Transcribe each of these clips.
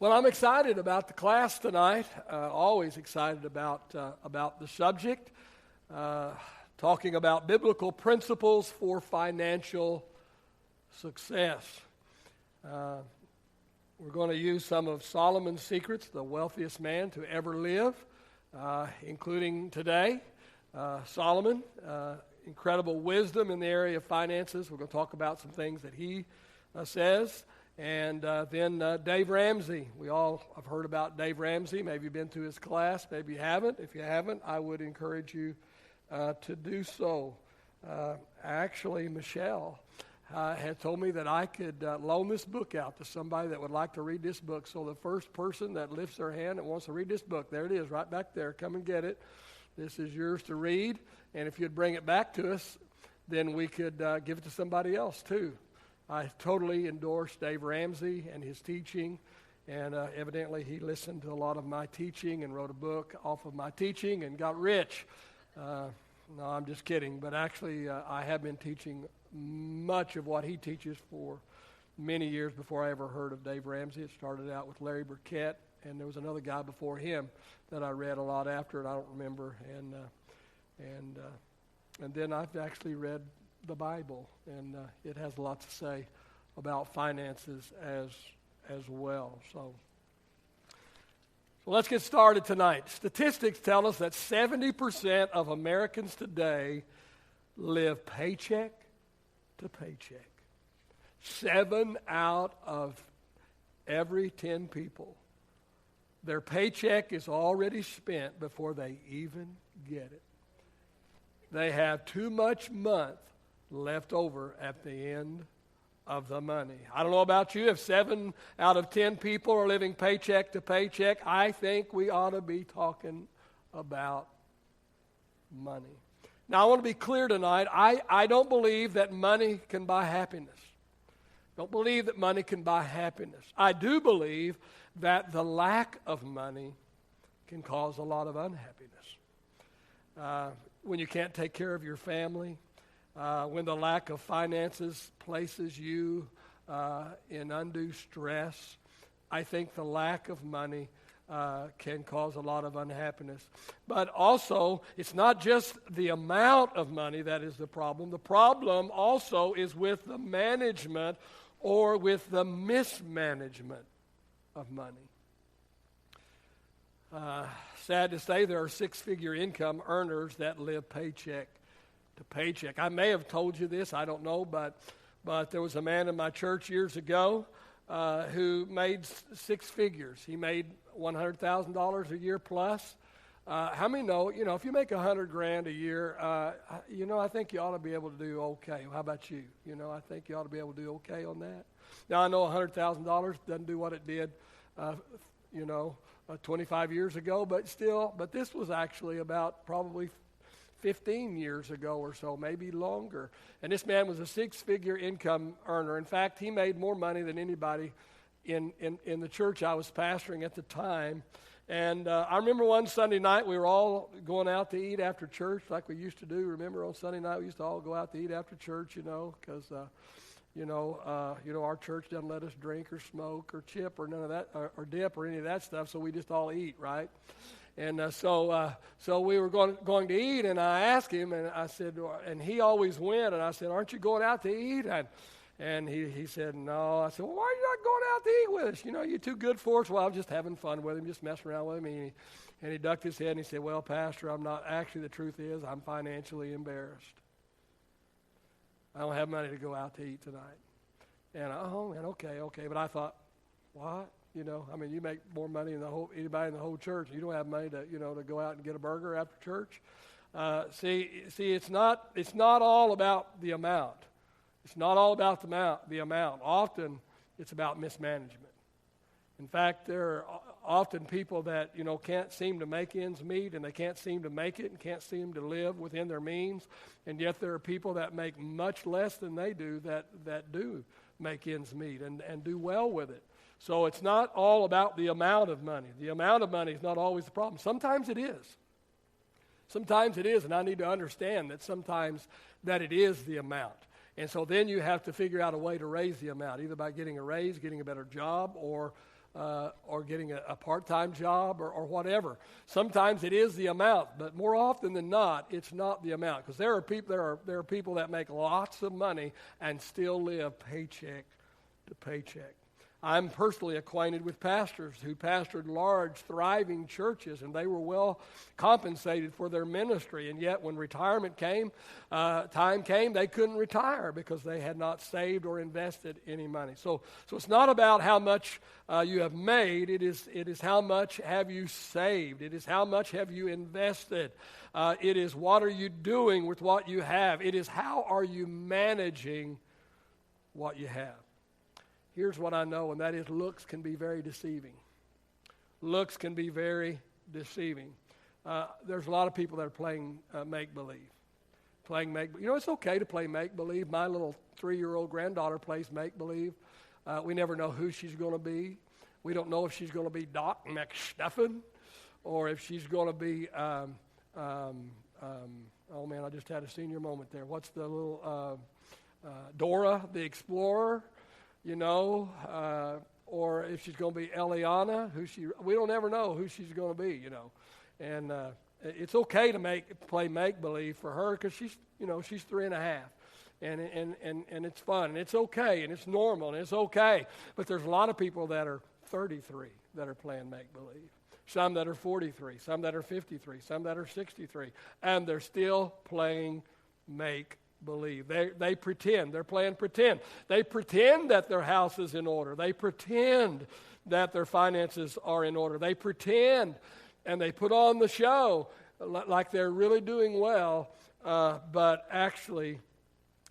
Well, I'm excited about the class tonight. Always excited about the subject. Talking about biblical principles for financial success. We're going to use some of Solomon's secrets, the wealthiest man to ever live, including today. Solomon, incredible wisdom in the area of finances. We're going to talk about some things that he says. And then Dave Ramsey. We all have heard about Dave Ramsey. Maybe you've been to his class. Maybe you haven't. If you haven't, I would encourage you to do so. Actually, Michelle had told me that I could loan this book out to somebody that would like to read this book. So the first person that lifts their hand and wants to read this book, there it is, right back there. Come and get it. This is yours to read. And if you'd bring it back to us, then we could give it to somebody else too. I totally endorse Dave Ramsey and his teaching, and evidently he listened to a lot of my teaching and wrote a book off of my teaching and got rich. No, I'm just kidding, but actually I have been teaching much of what he teaches for many years before I ever heard of Dave Ramsey. It started out with Larry Burkett, and there was another guy before him that I read a lot after, and I don't remember, and then I've actually read the Bible, and it has a lot to say about finances as well. So let's get started tonight. Statistics tell us that 70% of Americans today live paycheck to paycheck. 7 out of every 10 people, their paycheck is already spent before they even get it. They have too much month left over at the end of the money. I don't know about you. If 7 out of 10 people are living paycheck to paycheck, I think we ought to be talking about money. Now, I want to be clear tonight. I don't believe that money can buy happiness. Don't believe that money can buy happiness. I do believe that the lack of money can cause a lot of unhappiness. When you can't take care of your family, when the lack of finances places you in undue stress, I think the lack of money can cause a lot of unhappiness. But also, it's not just the amount of money that is the problem. The problem also is with the management or with the mismanagement of money. Sad to say, there are six-figure income earners that live paycheck to paycheck. I may have told you this, I don't know, but there was a man in my church years ago who made 6 figures. He made $100,000 a year plus. How many know, if you make $100,000 a year, I think you ought to be able to do okay. How about you? I think you ought to be able to do okay on that. Now, I know $100,000 doesn't do what it did, 25 years ago, but this was actually about probably 15 years ago or so, maybe longer. And this man was a 6-figure income earner. In fact, he made more money than anybody in the church I was pastoring at the time. And I remember one Sunday night, we were all going out to eat after church like we used to do. Remember on Sunday night, we used to all go out to eat after church, because our church doesn't let us drink or smoke or chip or none of that, or dip or any of that stuff, so we just all eat, right? And so we were going to eat, and I asked him, and I said, and he always went, and I said, "Aren't you going out to eat?" And he said, "No." I said, "Well, why are you not going out to eat with us? You're too good for us." Well, I was just having fun with him, just messing around with him. And he ducked his head, and he said, "Well, Pastor, I'm not. Actually, the truth is, I'm financially embarrassed. I don't have money to go out to eat tonight." And okay. But I thought, what? You make more money than anybody in the whole church. You don't have money to go out and get a burger after church. See, it's not all about the amount. It's not all about the amount. Often, it's about mismanagement. In fact, there are often people that can't seem to make ends meet, and they can't seem to make it, and can't seem to live within their means. And yet, there are people that make much less than they do that do make ends meet and do well with it. So it's not all about the amount of money. The amount of money is not always the problem. Sometimes it is. And I need to understand that sometimes that it is the amount. And so then you have to figure out a way to raise the amount, either by getting a raise, getting a better job, or or getting a part-time job or whatever. Sometimes it is the amount, but more often than not, it's not the amount, because there are people that make lots of money and still live paycheck to paycheck. I'm personally acquainted with pastors who pastored large, thriving churches, and they were well compensated for their ministry. And yet, when retirement time came, they couldn't retire because they had not saved or invested any money. So it's not about how much you have made. It is how much have you saved. It is how much have you invested. It is what are you doing with what you have. It is how are you managing what you have. Here's what I know, and that is looks can be very deceiving. Looks can be very deceiving. There's a lot of people that are playing make-believe. It's okay to play make-believe. My little 3-year-old granddaughter plays make-believe. We never know who she's going to be. We don't know if she's going to be Doc McStuffin or if she's going to be, oh man, I just had a senior moment there. What's the little, Dora the Explorer? Or if she's going to be Eliana, we don't ever know who she's going to be, And it's okay to play make-believe for her because she's 3.5. And it's fun, and it's okay, and it's normal, and it's okay. But there's a lot of people that are 33 that are playing make-believe. Some that are 43, some that are 53, some that are 63, and they're still playing make-believe. They pretend. They're playing pretend. They pretend that their house is in order. They pretend that their finances are in order. They pretend and they put on the show like they're really doing well, but actually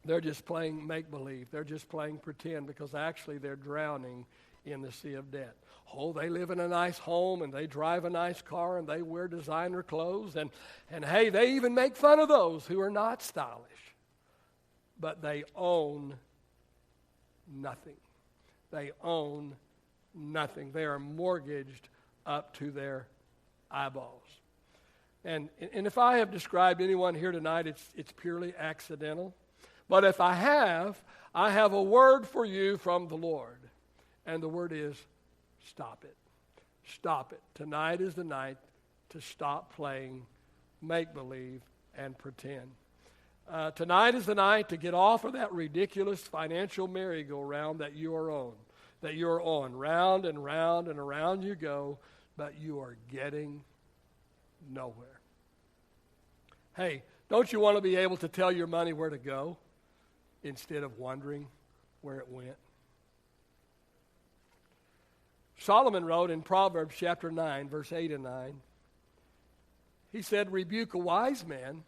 they're just playing make-believe. They're just playing pretend because actually they're drowning in the sea of debt. Oh, they live in a nice home and they drive a nice car and they wear designer clothes and hey, they even make fun of those who are not stylish. But they own nothing. They own nothing. They are mortgaged up to their eyeballs. And if I have described anyone here tonight, it's purely accidental. But if I have a word for you from the Lord. And the word is, stop it. Stop it. Tonight is the night to stop playing make-believe and pretend. Tonight is the night to get off of that ridiculous financial merry-go-round that you are on. Round and round and around you go, but you are getting nowhere. Hey, don't you want to be able to tell your money where to go instead of wondering where it went? Solomon wrote in Proverbs chapter 9, verse 8 and 9, he said, rebuke a wise man,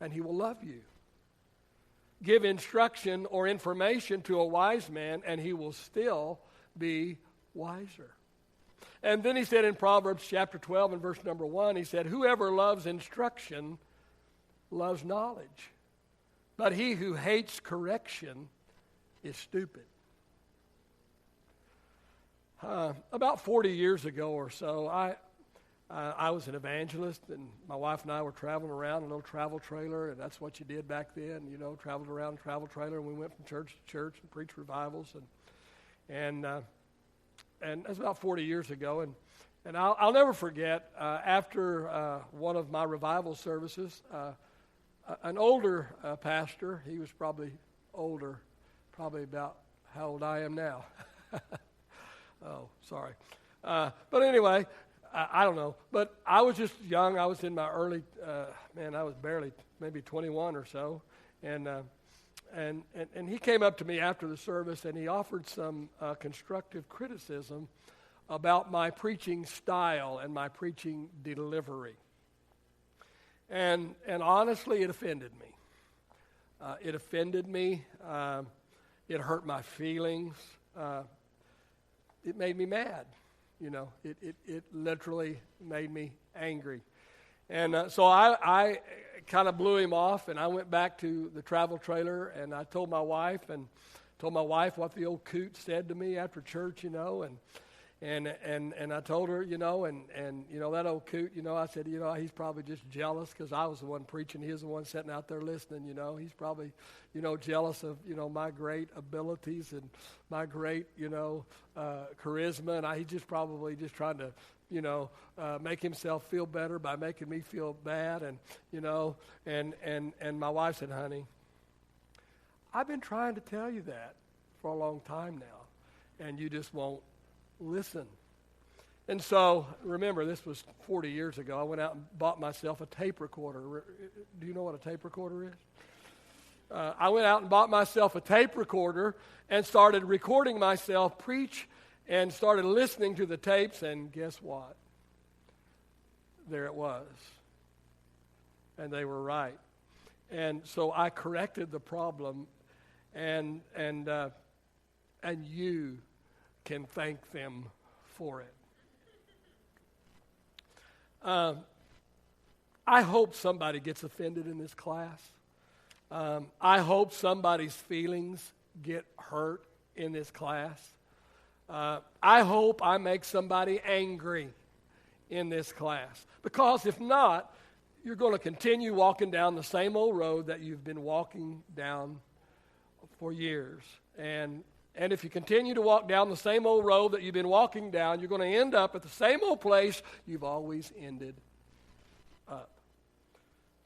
and he will love you. Give instruction or information to a wise man, and he will still be wiser. And then he said in Proverbs chapter 12 and verse number 1, he said, whoever loves instruction loves knowledge, but he who hates correction is stupid. About 40 years ago or so, I was an evangelist, and my wife and I were traveling around in a little travel trailer, and that's what you did back then, traveled around in a travel trailer, and we went from church to church and preached revivals, and that's about 40 years ago, and I'll never forget, after one of my revival services, an older pastor, he was probably older, probably about how old I am now. Oh, sorry. But anyway, I don't know, but I was just young. I was in my early, I was barely maybe 21 or so, and he came up to me after the service, and he offered some constructive criticism about my preaching style and my preaching delivery, and honestly, it offended me. It hurt my feelings. It made me mad. It literally made me angry. And so I kind of blew him off, and I went back to the travel trailer, and I told my wife what the old coot said to me after church, And I told her, and that old coot, I said, he's probably just jealous because I was the one preaching. He was the one sitting out there listening, He's probably, jealous of, my great abilities and my great, charisma. And he's just probably just trying to, make himself feel better by making me feel bad. And, and my wife said, honey, I've been trying to tell you that for a long time now, and you just won't listen. And so, remember, this was 40 years ago. I went out and bought myself a tape recorder. Do you know what a tape recorder is? I went out and bought myself a tape recorder and started recording myself preach and started listening to the tapes, and guess what? There it was. And they were right. And so I corrected the problem, and you can thank them for it. I hope somebody gets offended in this class. I hope somebody's feelings get hurt in this class. I hope I make somebody angry in this class. Because if not, you're going to continue walking down the same old road that you've been walking down for years. And if you continue to walk down the same old road that you've been walking down, you're going to end up at the same old place you've always ended up.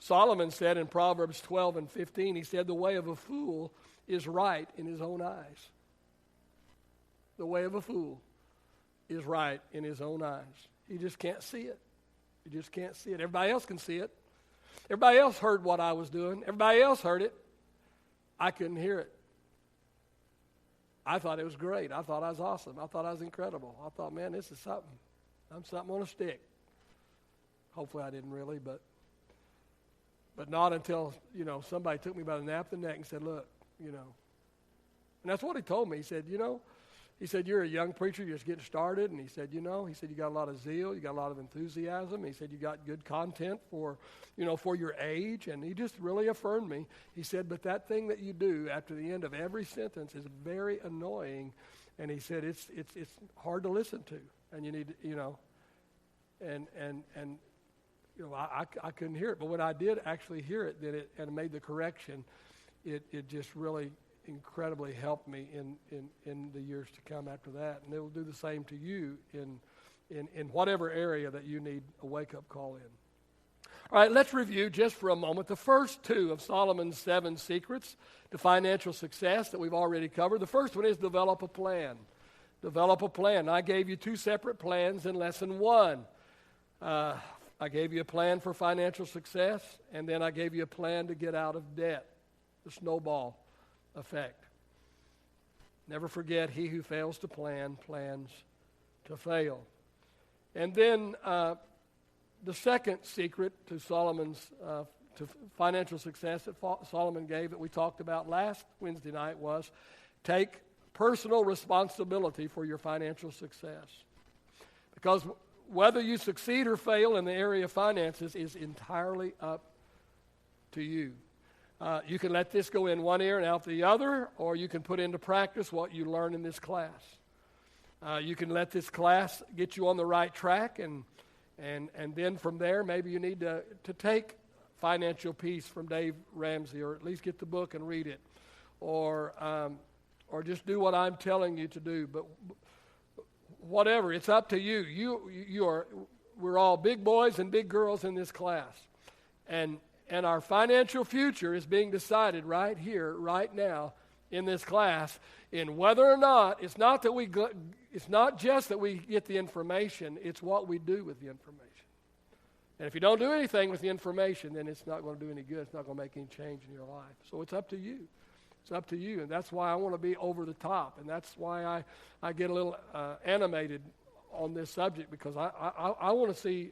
Solomon said in Proverbs 12 and 15, he said, the way of a fool is right in his own eyes. The way of a fool is right in his own eyes. He just can't see it. He just can't see it. Everybody else can see it. Everybody else heard what I was doing. Everybody else heard it. I couldn't hear it. I thought it was great. I thought I was awesome. I thought I was incredible. I thought, man, this is something. I'm something on a stick. Hopefully I didn't really, but not until, somebody took me by the nape of the neck and said, look, And that's what he told me. He said, you're a young preacher, you're just getting started. And he said, you got a lot of zeal, you got a lot of enthusiasm. He said, you got good content for your age. And he just really affirmed me. He said, but that thing that you do after the end of every sentence is very annoying. And he said, it's hard to listen to. And you need to, I couldn't hear it. But when I did actually hear it, and made the correction, it just really incredibly helped me in the years to come after that. And it will do the same to you in whatever area that you need a wake-up call in. All right, let's review just for a moment the first two of Solomon's 7 secrets to financial success that we've already covered. The first one is develop a plan. Develop a plan. I gave you 2 separate plans in lesson 1. I gave you a plan for financial success, and then I gave you a plan to get out of debt, the snowball effect. Never forget, he who fails to plan plans to fail. And then the second secret to Solomon's to financial success that Solomon gave that we talked about last Wednesday night was take personal responsibility for your financial success. Because whether you succeed or fail in the area of finances is entirely up to you. You can let this go in one ear and out the other, or you can put into practice what you learn in this class. You can let this class get you on the right track, and then from there, maybe you need to take Financial Peace from Dave Ramsey, or at least get the book and read it, or just do what I'm telling you to do. But whatever, it's up to you. We're all big boys and big girls in this class, and our financial future is being decided right here, right now, in this class. In whether or not it's not just that we get the information; it's what we do with the information. And if you don't do anything with the information, then it's not going to do any good. It's not going to make any change in your life. So it's up to you. It's up to you, and that's why I want to be over the top, and that's why I get a little animated on this subject, because I want to see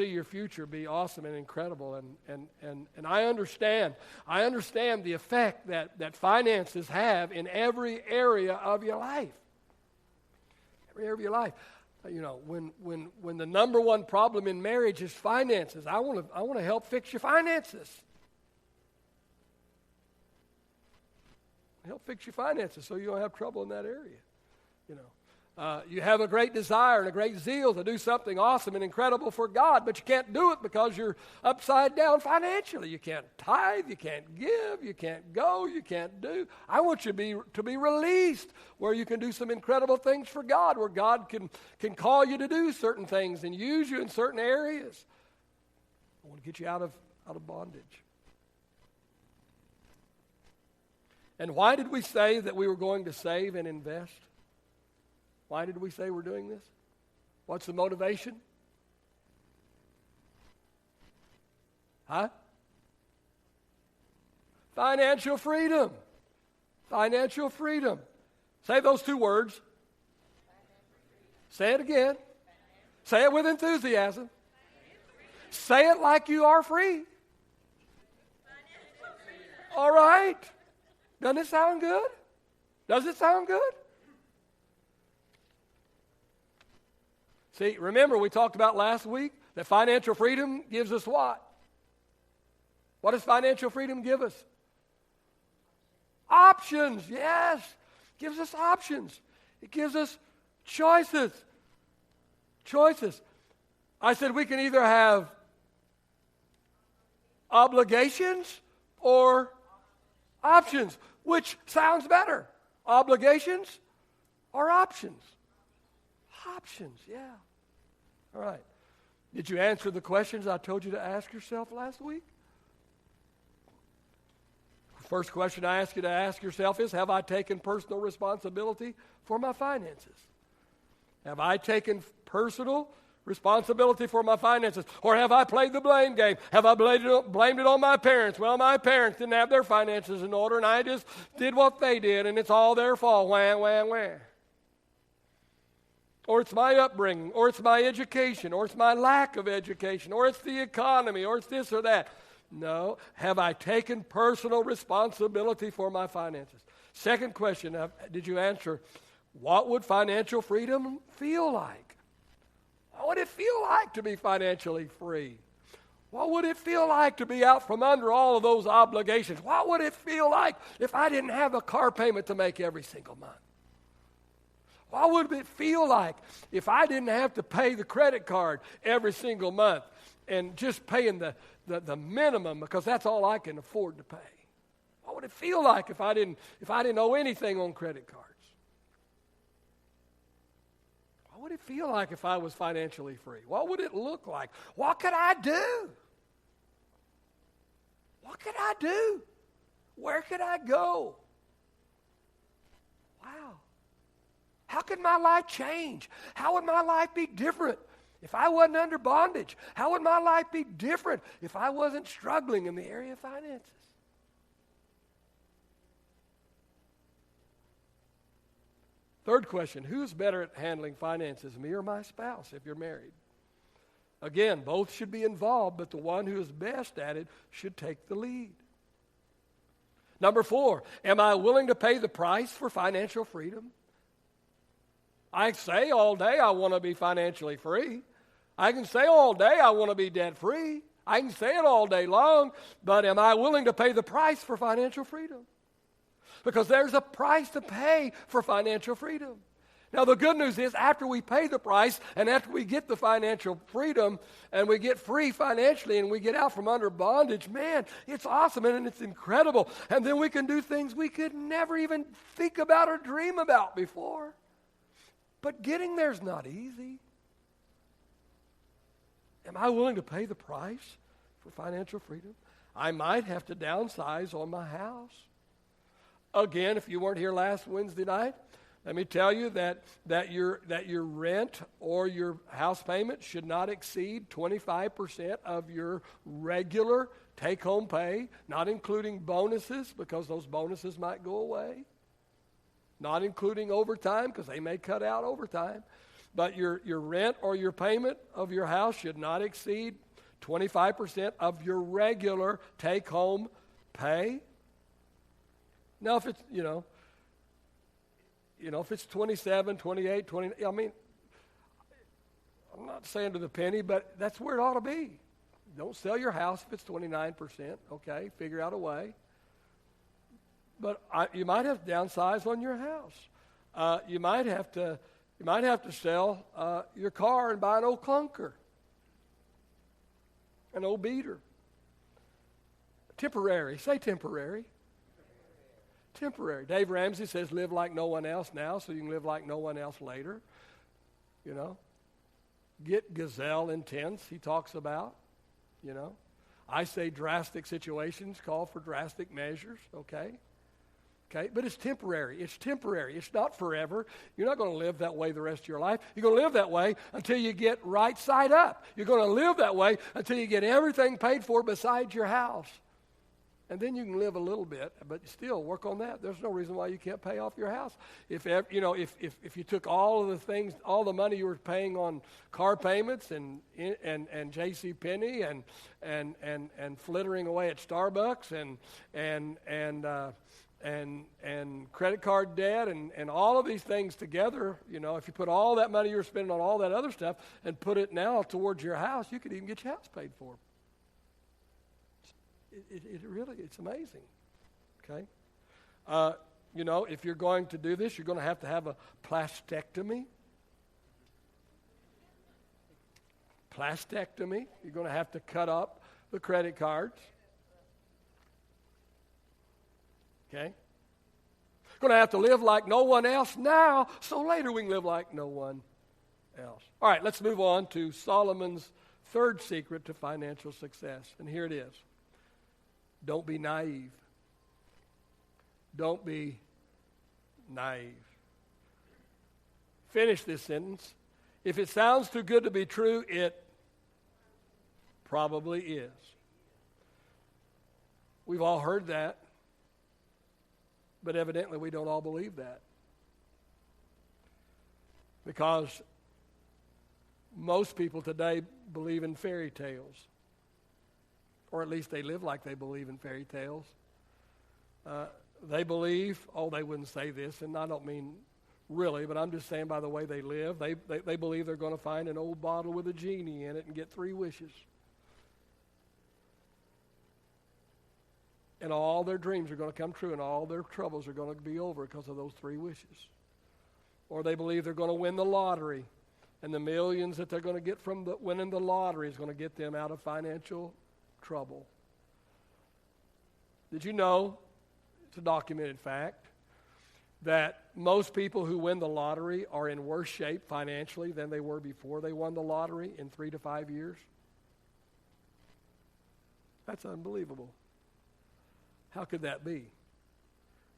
your future be awesome and incredible, and I understand the effect that finances have in every area of your life. Every area of your life. When the number one problem in marriage is finances, I want to help fix your finances. Help fix your finances so you don't have trouble in that area. You have a great desire and a great zeal to do something awesome and incredible for God, but you can't do it because you're upside down financially. You can't tithe, you can't give, you can't go, you can't do. I want you to be released where you can do some incredible things for God, where God can call you to do certain things and use you in certain areas. I want to get you out of bondage. And why did we say that we were going to save and invest? Why did we say we're doing this? What's the motivation? Huh? Financial freedom. Financial freedom. Say those two words. Say it again. Say it with enthusiasm. Say it like you are free. All right. Doesn't it sound good? Does it sound good? See, remember we talked about last week that financial freedom gives us what? What does financial freedom give us? Options, yes. It gives us options. It gives us choices. Choices. I said we can either have obligations or options. Which sounds better? Obligations or options? Options, yeah. All right. Did you answer the questions I told you to ask yourself last week? First question I ask you to ask yourself is, have I taken personal responsibility for my finances? Have I taken personal responsibility for my finances? Or have I played the blame game? Have I blamed it on my parents? Well, my parents didn't have their finances in order, and I just did what they did, and it's all their fault. Wham, wham, wham. Or it's my upbringing, or it's my education, or it's my lack of education, or it's the economy, or it's this or that. No. Have I taken personal responsibility for my finances? Second question, did you answer, what would financial freedom feel like? What would it feel like to be financially free? What would it feel like to be out from under all of those obligations? What would it feel like if I didn't have a car payment to make every single month? What would it feel like if I didn't have to pay the credit card every single month and just paying the minimum because that's all I can afford to pay? What would it feel like if I didn't owe anything on credit cards? What would it feel like if I was financially free? What would it look like? What could I do? What could I do? Where could I go? Wow. How could my life change? How would my life be different if I wasn't under bondage? How would my life be different if I wasn't struggling in the area of finances? Third question, who's better at handling finances, me or my spouse, if you're married? Again, both should be involved, but the one who is best at it should take the lead. Number 4, am I willing to pay the price for financial freedom? I say all day I want to be financially free. I can say all day I want to be debt free. I can say it all day long, but am I willing to pay the price for financial freedom? Because there's a price to pay for financial freedom. Now, the good news is after we pay the price and after we get the financial freedom and we get free financially and we get out from under bondage, man, it's awesome and it's incredible. And then we can do things we could never even think about or dream about before. But getting there is not easy. Am I willing to pay the price for financial freedom? I might have to downsize on my house. Again, if you weren't here last Wednesday night, let me tell you that your rent or your house payment should not exceed 25% of your regular take-home pay, not including bonuses because those bonuses might go away, not including overtime because they may cut out overtime. But your rent or your payment of your house should not exceed 25% of your regular take-home pay. Now, if it's, if it's 27, 28, 20, I mean, I'm not saying to the penny, but that's where it ought to be. Don't sell your house if it's 29%, okay? Figure out a way. But you might have to downsize on your house. You might have to You might have to sell your car and buy an old clunker, an old beater. Temporary. Say temporary. Temporary. Dave Ramsey says live like no one else now so you can live like no one else later. You know. Get gazelle intense, he talks about. You know. I say drastic situations call for drastic measures, okay? Okay, but it's temporary. It's temporary. It's not forever. You're not going to live that way the rest of your life. You're going to live that way until you get right side up. You're going to live that way until you get everything paid for besides your house. And then you can live a little bit, but still work on that. There's no reason why you can't pay off your house. If you took all of the things, all the money you were paying on car payments and J.C. Penney and flittering away at Starbucks and credit card debt and all of these things together, you know, if you put all that money you were spending on all that other stuff and put it now towards your house, you could even get your house paid for. It's amazing, okay? You know, if you're going to do this, you're going to have a plastectomy. Plastectomy. You're going to have to cut up the credit cards. Okay? Going to have to live like no one else now, so later we can live like no one else. All right, let's move on to Solomon's third secret to financial success, and here it is. Don't be naive. Don't be naive. Finish this sentence. If it sounds too good to be true, it probably is. We've all heard that, but evidently we don't all believe that. Because most people today believe in fairy tales. Or at least they live like they believe in fairy tales. They believe, they wouldn't say this, and I don't mean really, but I'm just saying by the way they live, they believe they're going to find an old bottle with a genie in it and get 3 wishes. And all their dreams are going to come true and all their troubles are going to be over because of those 3 wishes. Or they believe they're going to win the lottery and the millions that they're going to get from winning the lottery is going to get them out of financial trouble. Did you know, it's a documented fact, that most people who win the lottery are in worse shape financially than they were before they won the lottery in 3 to 5 years? That's unbelievable. How could that be?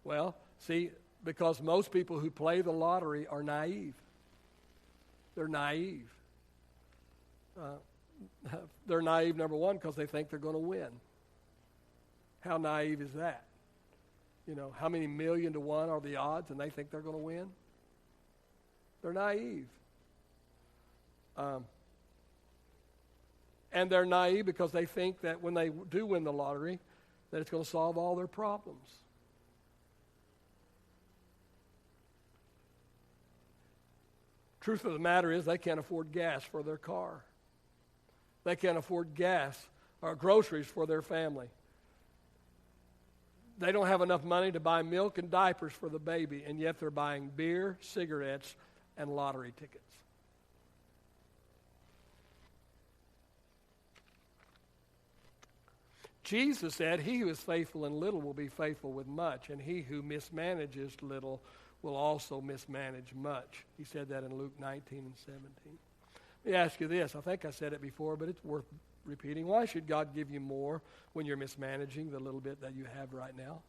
Well, see, because most people who play the lottery are naive. They're naive. They're naive, number one, because they think they're going to win. How naive is that? You know, how many million to one are the odds and they think they're going to win? They're naive. And they're naive because they think that when they do win the lottery, that it's going to solve all their problems. Truth of the matter is they can't afford gas for their car. They can't afford gas or groceries for their family. They don't have enough money to buy milk and diapers for the baby, and yet they're buying beer, cigarettes, and lottery tickets. Jesus said, "He who is faithful in little will be faithful with much, and he who mismanages little will also mismanage much." He said that in Luke 19 and 17. Let me ask you this. I think I said it before, but it's worth repeating. Why should God give you more when you're mismanaging the little bit that you have right now?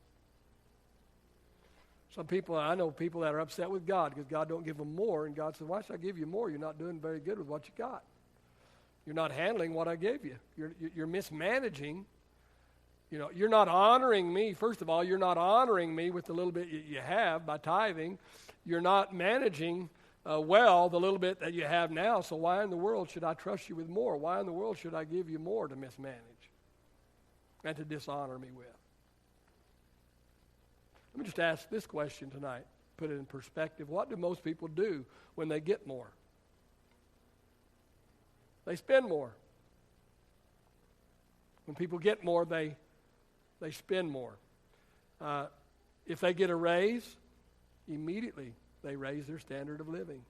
Some people, I know people that are upset with God because God don't give them more, and God says, "Why should I give you more? You're not doing very good with what you got. You're not handling what I gave you. You're mismanaging. You know, you're not honoring me. First of all, you're not honoring me with the little bit you have by tithing. You're not managing well the little bit that you have now, so why in the world should I trust you with more? Why in the world should I give you more to mismanage and to dishonor me with?" Let me just ask this question tonight, put it in perspective. What do most people do when they get more? They spend more. When people get more, they spend more. If they get a raise, immediately they raise their standard of living.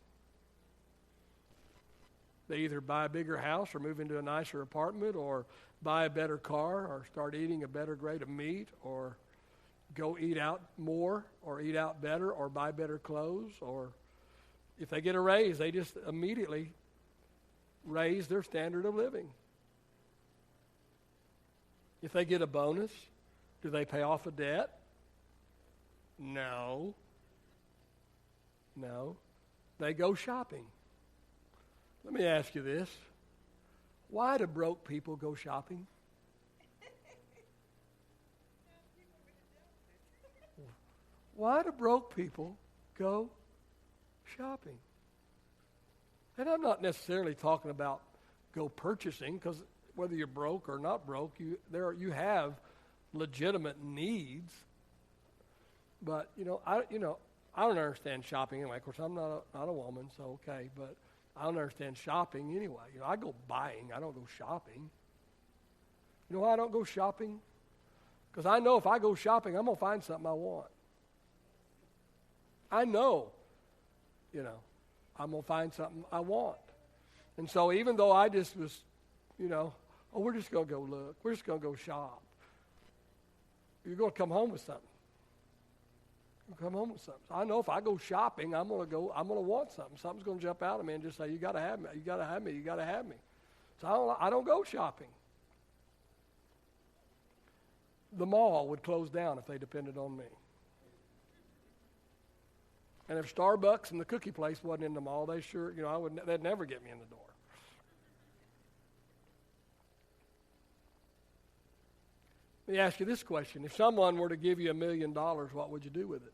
They either buy a bigger house or move into a nicer apartment or buy a better car or start eating a better grade of meat or go eat out more or eat out better or buy better clothes. Or if they get a raise, they just immediately raise their standard of living. If they get a bonus, do they pay off a debt? No. They go shopping. Let me ask you this. Why do broke people go shopping? Why do broke people go shopping? And I'm not necessarily talking about go purchasing, because whether you're broke or not broke, you have legitimate needs. But I don't understand shopping anyway. Of course, I'm not a woman, so okay. But I don't understand shopping anyway. I go buying. I don't go shopping. You know why I don't go shopping? Because I know if I go shopping, I'm gonna find something I want. I know, I'm gonna find something I want. And so even though I just was, we're just gonna go look. We're just gonna go shop. You're gonna come home with something. Come home with something. So I know if I go shopping, I'm gonna want something. Something's gonna jump out at me and just say, "You gotta have me. You gotta have me. You gotta have me." So I don't go shopping. The mall would close down if they depended on me. And if Starbucks and the cookie place wasn't in the mall, they'd never get me in the door. Let me ask you this question: if someone were to give you $1 million, what would you do with it?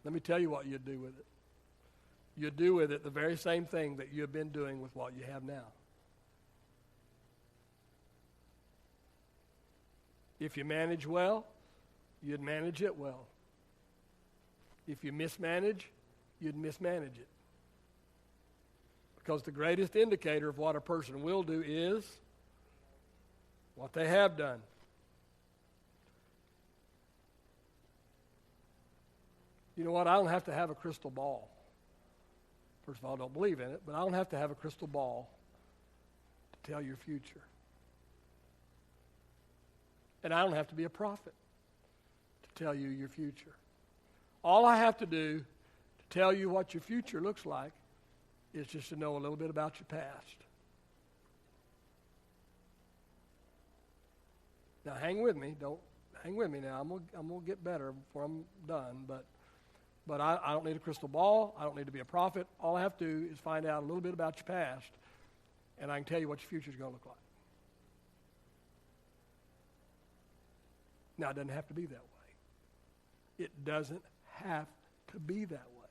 Let me tell you what you'd do with it. You'd do with it the very same thing that you've been doing with what you have now. If you manage well, you'd manage it well. If you mismanage, you'd mismanage it. Because the greatest indicator of what a person will do is what they have done. You know what? I don't have to have a crystal ball. First of all, I don't believe in it, but I don't have to have a crystal ball to tell your future. And I don't have to be a prophet to tell you your future. All I have to do to tell you what your future looks like is just to know a little bit about your past. Now, hang with me. Hang with me now. I'm gonna get better before I'm done. But I don't need a crystal ball. I don't need to be a prophet. All I have to do is find out a little bit about your past, and I can tell you what your future is going to look like. Now, it doesn't have to be that way. It doesn't have to be that way.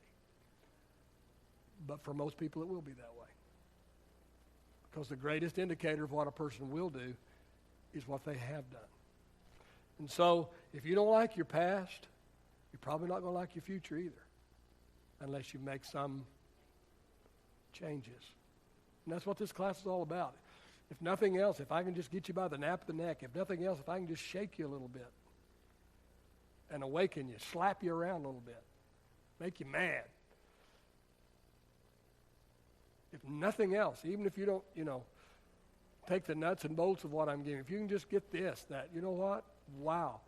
But for most people, it will be that way. Because the greatest indicator of what a person will do is what they have done. And so, if you don't like your past, you're probably not going to like your future either, unless you make some changes. And that's what this class is all about. If nothing else, if I can just get you by the nape of the neck, if nothing else, if I can just shake you a little bit and awaken you, slap you around a little bit, make you mad. If nothing else, even if you don't, take the nuts and bolts of what I'm giving, if you can just get this, that, you know what? Wow.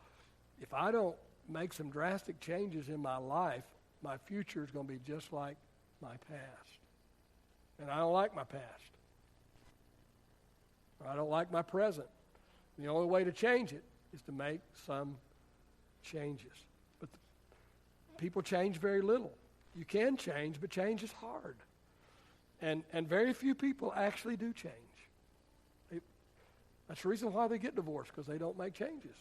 If I don't make some drastic changes in my life, my future is going to be just like my past. And I don't like my past. I don't like my present. The only way to change it is to make some changes. But people change very little. You can change, but change is hard. And very few people actually do change. That's the reason why they get divorced, because they don't make changes.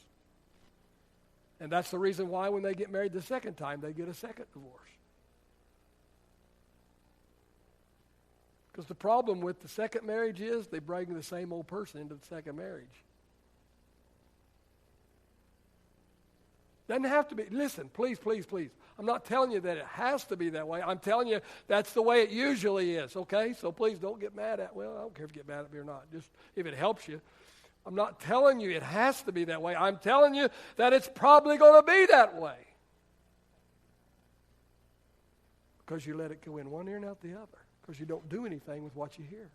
And that's the reason why when they get married the second time, they get a second divorce. Because the problem with the second marriage is they bring the same old person into the second marriage. Doesn't have to be. Listen, please. I'm not telling you that it has to be that way. I'm telling you that's the way it usually is, okay? So please don't get mad at, well, I don't care if you get mad at me or not. Just if it helps you. I'm not telling you it has to be that way. I'm telling you that it's probably going to be that way. Because you let it go in one ear and out the other. because you don't do anything with what you hear.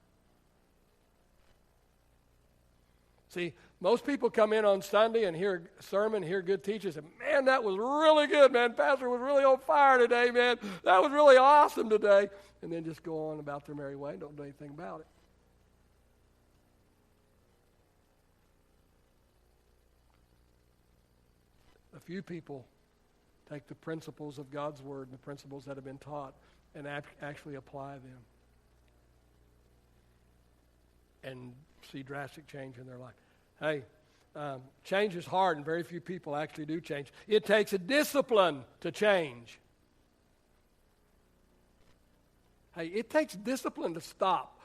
See, most people come in on Sunday and hear a sermon, hear good teachers, and man, that was really good, man. Pastor was really on fire today, man. That was really awesome today. And then just go on about their merry way and don't do anything about it. A few people take the principles of God's Word and the principles that have been taught and actually apply them and see drastic change in their life. Hey, change is hard, and very few people actually do change. It takes a discipline to change. Hey, it takes discipline to stop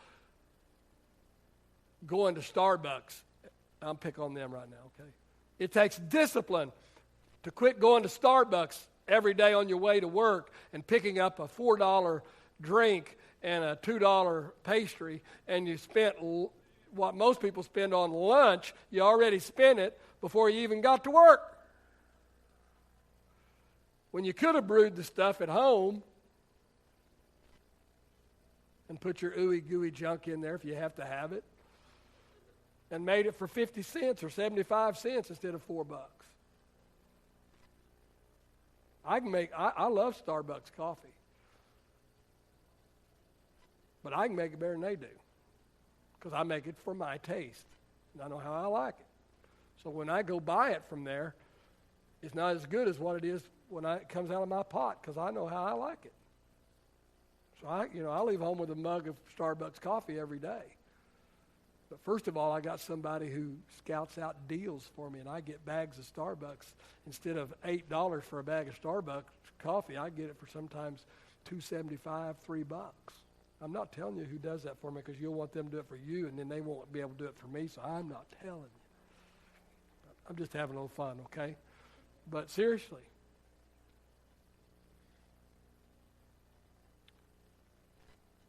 going to Starbucks. I'm picking on them right now, okay? It takes discipline to quit going to Starbucks every day on your way to work and picking up a $4 drink and a $2 pastry, and you spent what most people spend on lunch. You already spent it before you even got to work. When you could have brewed the stuff at home and put your ooey gooey junk in there if you have to have it, and made it for 50 cents or 75 cents instead of $4. I love Starbucks coffee, but I can make it better than they do because I make it for my taste, and I know how I like it. So when I go buy it from there, it's not as good as what it is when it comes out of my pot because I know how I like it. So I leave home with a mug of Starbucks coffee every day. But first of all, I got somebody who scouts out deals for me, and I get bags of Starbucks. Instead of $8 for a bag of Starbucks coffee, I get it for sometimes $2.75, $3. I'm not telling you who does that for me because you'll want them to do it for you, and then they won't be able to do it for me, so I'm not telling you. I'm just having a little fun, okay? But seriously,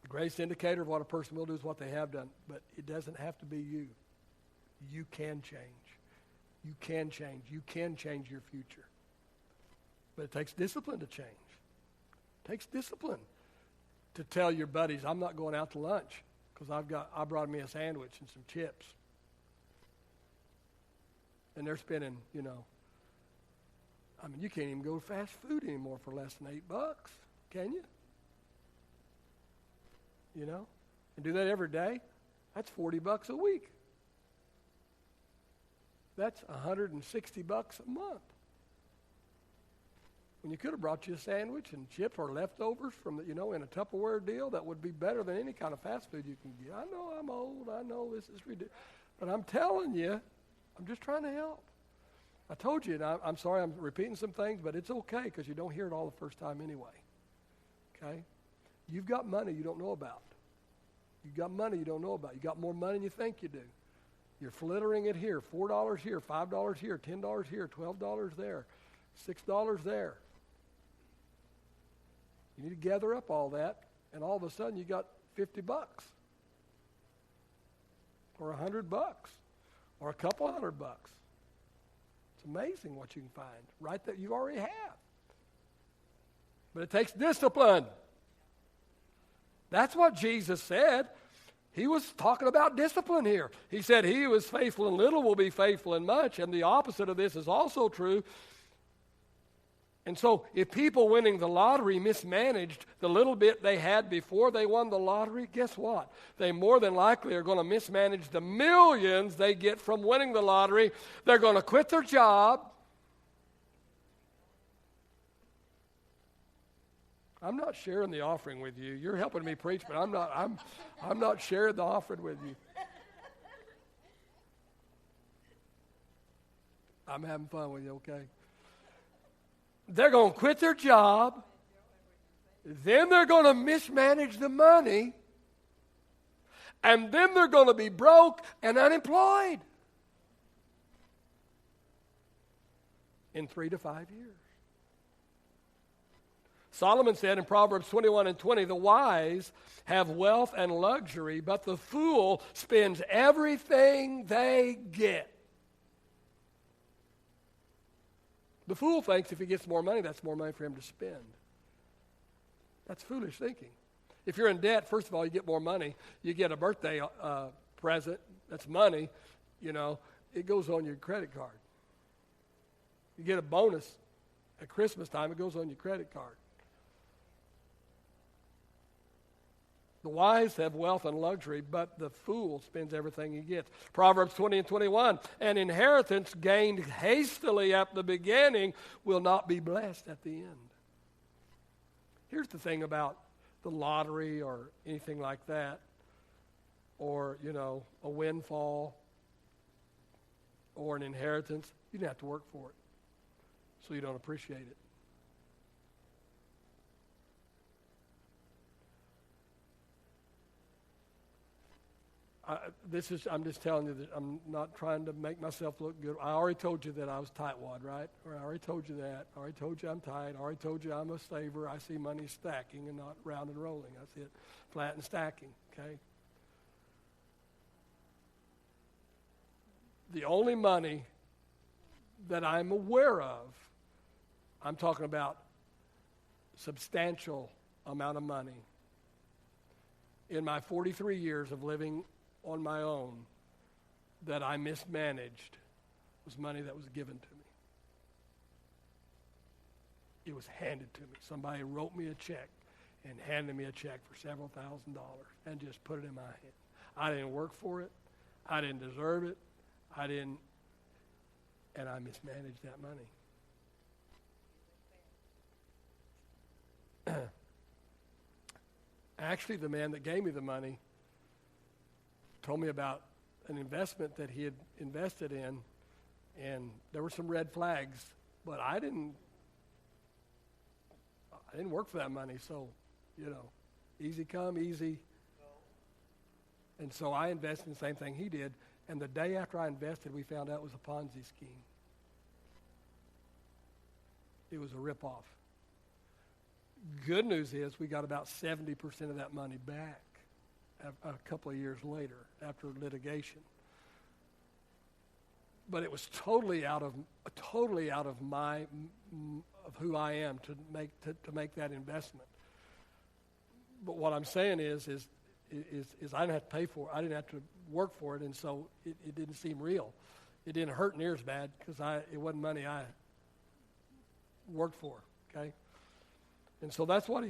the greatest indicator of what a person will do is what they have done, but it doesn't have to be you. You can change. You can change. You can change your future. But it takes discipline to change. It takes discipline to tell your buddies, I'm not going out to lunch because I brought me a sandwich and some chips. And they're spending, you can't even go to fast food anymore for less than $8, can you? And do that every day, that's $40 a week. That's $160 a month. When you could have brought you a sandwich and chips or leftovers from in a Tupperware deal, that would be better than any kind of fast food you can get. I know I'm old. I know this is ridiculous. But I'm telling you, I'm just trying to help. I told you, and I'm sorry I'm repeating some things, but it's okay because you don't hear it all the first time anyway. Okay? You've got money you don't know about. You've got money you don't know about. You got more money than you think you do. You're flittering it here, $4 here, $5 here, $10 here, $12 there, $6 there. You need to gather up all that, and all of a sudden you got $50 or $100 or a couple $100. It's amazing what you can find right that you already have. But it takes discipline. That's what Jesus said. He was talking about discipline here. He said, he who is faithful in little will be faithful in much, and the opposite of this is also true. And so if people winning the lottery mismanaged the little bit they had before they won the lottery, guess what? They more than likely are going to mismanage the millions they get from winning the lottery. They're going to quit their job. I'm not sharing the offering with you. You're helping me preach, but I'm not sharing the offering with you. I'm having fun with you, okay? They're going to quit their job. Then they're going to mismanage the money. And then they're going to be broke and unemployed in 3 to 5 years. Solomon said in Proverbs 21:20, the wise have wealth and luxury, but the fool spends everything they get. The fool thinks if he gets more money, that's more money for him to spend. That's foolish thinking. If you're in debt, first of all, you get more money. You get a birthday present, that's money, it goes on your credit card. You get a bonus at Christmas time, it goes on your credit card. The wise have wealth and luxury, but the fool spends everything he gets. Proverbs 20 and 21, an inheritance gained hastily at the beginning will not be blessed at the end. Here's the thing about the lottery or anything like that, or, a windfall or an inheritance. You didn't have to work for it, so you don't appreciate it. I'm just telling you that I'm not trying to make myself look good. I already told you that I was tightwad, right? Or I already told you that. I already told you I'm tight. I already told you I'm a saver. I see money stacking and not round and rolling. I see it flat and stacking, okay? The only money that I'm aware of, I'm talking about substantial amount of money. In my 43 years of living on my own, that I mismanaged was money that was given to me. It was handed to me. Somebody wrote me a check and handed me a check for several $1,000s and just put it in my hand. I didn't work for it. I didn't deserve it. And I mismanaged that money. Actually, the man that gave me the money told me about an investment that he had invested in, and there were some red flags, but I didn't work for that money, so, easy come, easy. And so I invested in the same thing he did, and the day after I invested, we found out it was a Ponzi scheme. It was a ripoff. Good news is we got about 70% of that money back a couple of years later after litigation. But it was totally out of who I am to make that investment. But what I'm saying is I didn't have to pay for it. I didn't have to work for it, and so it didn't seem real. It didn't hurt near as bad because it wasn't money I worked for. Okay. And so that's what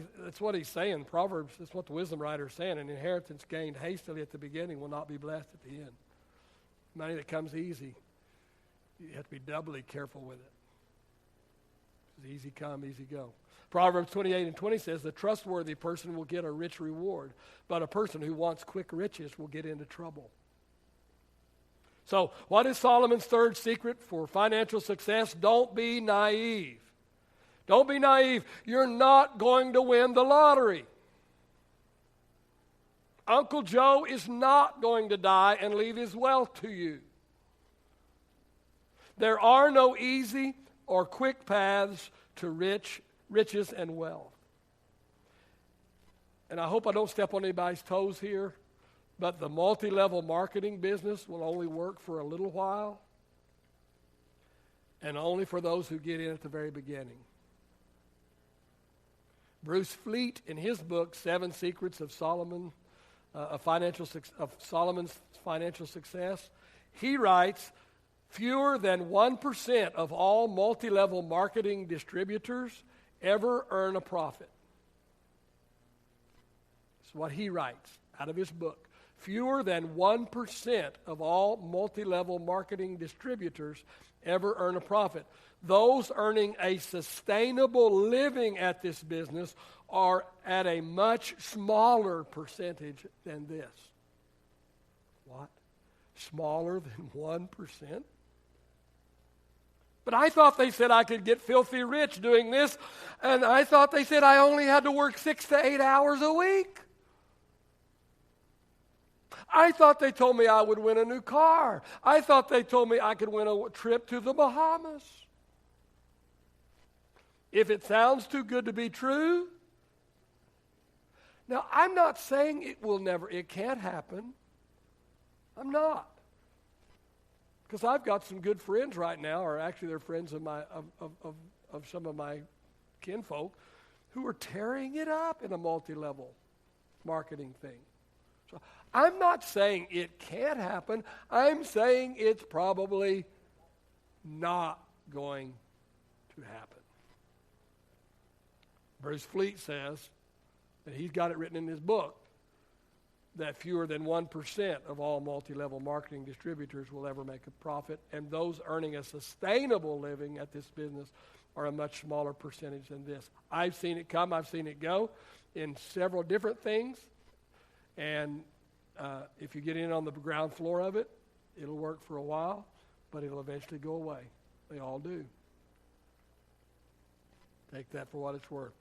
he's saying. Proverbs, that's what the wisdom writer is saying. An inheritance gained hastily at the beginning will not be blessed at the end. Money that comes easy, you have to be doubly careful with it. It's easy come, easy go. Proverbs 28 and 20 says, the trustworthy person will get a rich reward, but a person who wants quick riches will get into trouble. So what is Solomon's third secret for financial success? Don't be naive. Don't be naive. You're not going to win the lottery. Uncle Joe is not going to die and leave his wealth to you. There are no easy or quick paths to riches and wealth. And I hope I don't step on anybody's toes here, but the multi-level marketing business will only work for a little while, and only for those who get in at the very beginning. Bruce Fleet, in his book, 7 Secrets of Solomon's Financial Success, he writes, fewer than 1% of all multi-level marketing distributors ever earn a profit. That's what he writes out of his book. Fewer than 1% of all multi-level marketing distributors ever earn a profit. Those earning a sustainable living at this business are at a much smaller percentage than this. What? Smaller than 1%? But I thought they said I could get filthy rich doing this, and I thought they said I only had to work 6 to 8 hours a week. I thought they told me I would win a new car. I thought they told me I could win a trip to the Bahamas. If it sounds too good to be true, now I'm not saying it can't happen. I'm not. Because I've got some good friends right now, or actually they're friends of some of my kinfolk, who are tearing it up in a multi-level marketing thing. So I'm not saying it can't happen. I'm saying it's probably not going to happen. Bruce Fleet says, and he's got it written in his book, that fewer than 1% of all multi-level marketing distributors will ever make a profit, and those earning a sustainable living at this business are a much smaller percentage than this. I've seen it come, I've seen it go in several different things, and if you get in on the ground floor of it, it'll work for a while, but it'll eventually go away. They all do. Take that for what it's worth.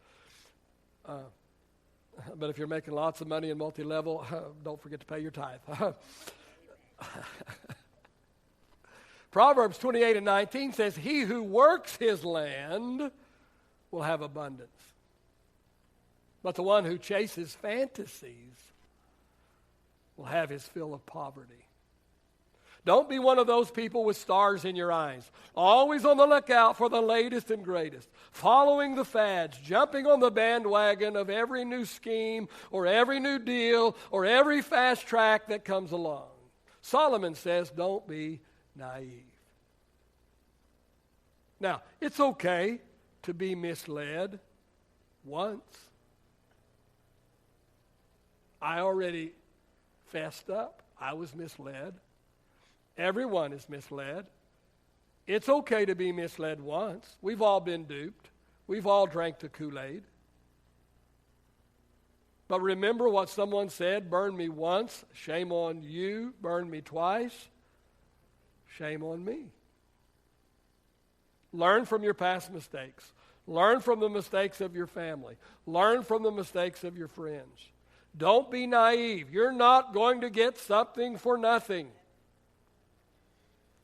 But if you're making lots of money in multi-level, don't forget to pay your tithe. Proverbs 28:19 says, "He who works his land will have abundance, but the one who chases fantasies will have his fill of poverty." Don't be one of those people with stars in your eyes, always on the lookout for the latest and greatest, following the fads, jumping on the bandwagon of every new scheme or every new deal or every fast track that comes along. Solomon says, don't be naive. Now, it's okay to be misled once. I already fessed up. I was misled. Everyone is misled. It's okay to be misled once. We've all been duped. We've all drank the Kool-Aid. But remember what someone said, burn me once, shame on you. Burn me twice, shame on me. Learn from your past mistakes. Learn from the mistakes of your family. Learn from the mistakes of your friends. Don't be naive. You're not going to get something for nothing.